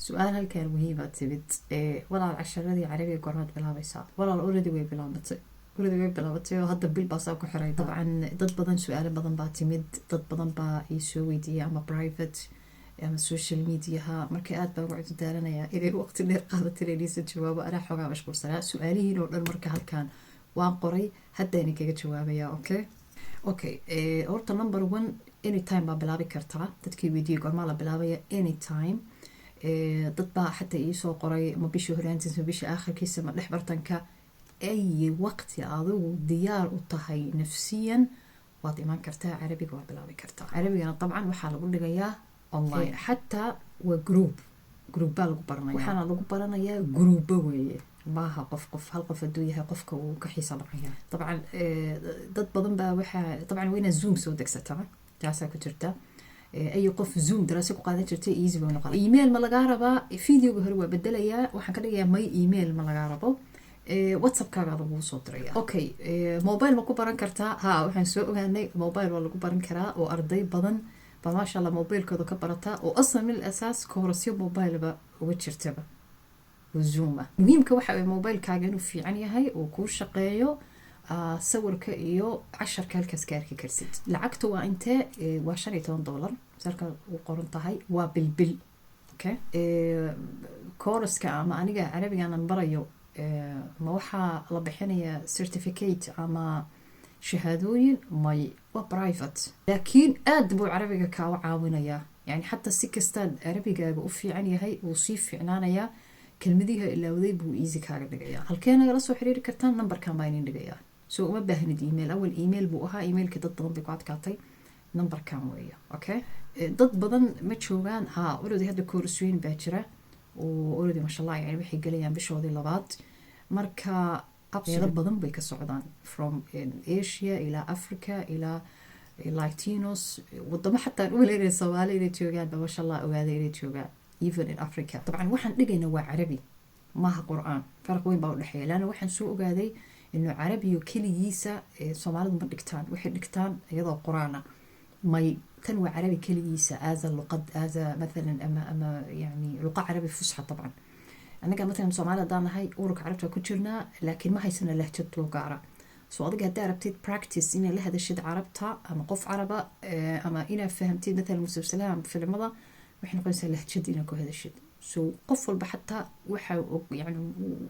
سؤال هالكان مهمة تبت ولا العشرة دي عربي قرنات بلا بيسا ولا الأولى وي بلا بطي وهذا بالباصة كحري. طبعا ضد بدن سؤال بدن بعتمد ضد بدن با يسوي دي أما برايفت أما السوشيال ميديا ها مركات بقعد دارنا يا إلى وقت اللي قادت لي ليس جواب أنا حقا مشغول سلا سؤالي لو المركة هالكان وانقري هداني كي جواب يا أوكي أورتا نمبر 1 any time بلابي كرتا تدكي فيديو قرما لا بلابي any time dad baa xataa iisoo qoray ma bishii horaantiis ma bishii aakhirkiisa ma dhex bartanka ay waqti adigu diyaar u tahay nafsiyan waad imaan kartaa carabiga waa bilaabi kartaa carabigana dabcan waxaa lagu dhigayaa online xataa waa group baa lagu baranaya waxaana lagu baranayaa gruubo weeye maaha qof hal qof hadduu yahay qofka uu ka xiisa dhacaya dabcan dad badan baa waxaa dabcan waa inaad zoom soo degsataa taasaa ku jirta أي قف زوم دراسة قاعدة شرتي إيزي ونقال إيميل ملقاربة فيديو هو بدليا وحكى لي ماي إيميل ملقاربة واتساب كذا ضبو صوت ريا أوكي موبايل مكو بران كرتا ها وحن سوق هني موبايل ولا كو بران كرا وأرضي بدن فما شاء الله موبايل كذا كبرتا وأصلا من الأساس كورسيو موبايل بقى وتشرتبه وزومه مهم كوحة موبايل كاجنو في عني هاي وكور شقيو صورك إيو 10 كالكاس كاركي كرسيد لعقته وانت $12 سالك وقرنتهاي وبالبل اوكي كورس كاما انيغا عربي انا نبريو ما وحا لا بخينيا سيرتيفيكيت اما شهادوين ماي وبرايفت لكن ادبو عربيga ka caawinaya يعني حتى سيكستان عربيga u fiican yahay uu sii fiicnaanaya kelmadihi ilaawday buu easy kaaga dhigaya halkeena la soo xiriiri kartaan numberkan baa idin dhigaya soo uma baahnid email awal email buu ahaa emailka dad badan bay ku adkaatay numberkan weeyo okay dad badan ma joogaan already hadda koorsooyin baa jira oo already ma sha Allah yani waxay galayaan bishoodii labaad marka absada badan bay ka socdaan from Asia ila Africa ila Latinos wadamo xataa u leeyahay Soomaaliya joogaan ma sha Allah ogaaday inay joogaan even in Africa طبعا waxaan dhigayna waa carabi maaha quraan farq weyn baa u dhaxeeya laana waxaan soo ogaaday inuu carabiyo kaligiisa Soomaalidu ma dhigtaan waxay dhigtaan iyadoo quraana may tan waa carabi kaligiisa aza luqad aza مثلا ama yani luqa carabi fusxa طبعا anaga مثلا Soomaaliya daanahay ururka carabta ku jirnaa laakiin ma haysana lahjad loo gaara soo adiga hadaa rabtid practice in la hadashid carabta ama qof caraba ama ina fahamtid مثلا musalsalaha filimada waxaan qoysaa lahjad ina ku hadashid soo qof walba xataa waxa yani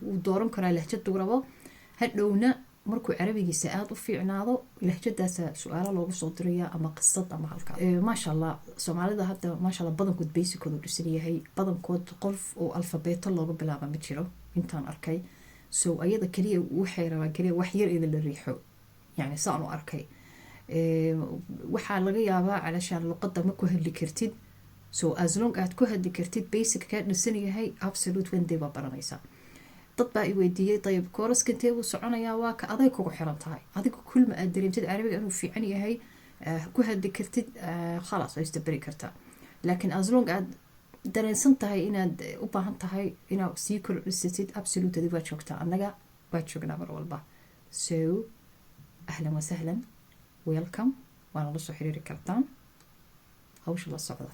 uu dooran karaa lahjad uu rabo hadhowna markuu carabigiisa aad u fiicnaado lahjadaas su'aalo loogu soo dirayaa ama qisad ama halka ma sha Allah Soomaalida hadda ma sha Allah badankood basically dhisan yahay badankood qof oo alfabeeto looga bilaabo ma jiro intaan arkay soo ayada kaliya waxay rabaan kaliya wax yar in la riixo yani saan u arkay waxa laga yaabaa calashaan luqadda ma ku hadli kartid so as long as ku hadli kartid basic ka dhisan yahay absolute wende ba baranaysa dad baa i weydiiyay tayib course kantee uu soconayaa waa ka aday kugu xiran tahay adigu kulma aad dareemtid carabiga inuu fiican yahay ku hadli kartid خلاص way istabari kartaa laakiin as long as dareensan tahay inaad u baahan tahay inaad sii kordhisatid absolute adiga waa joogtaa anaga waa joognaa mar walba so ahlan wa sahlan welcome waana la soo xiriiri kartaan hawsha la socda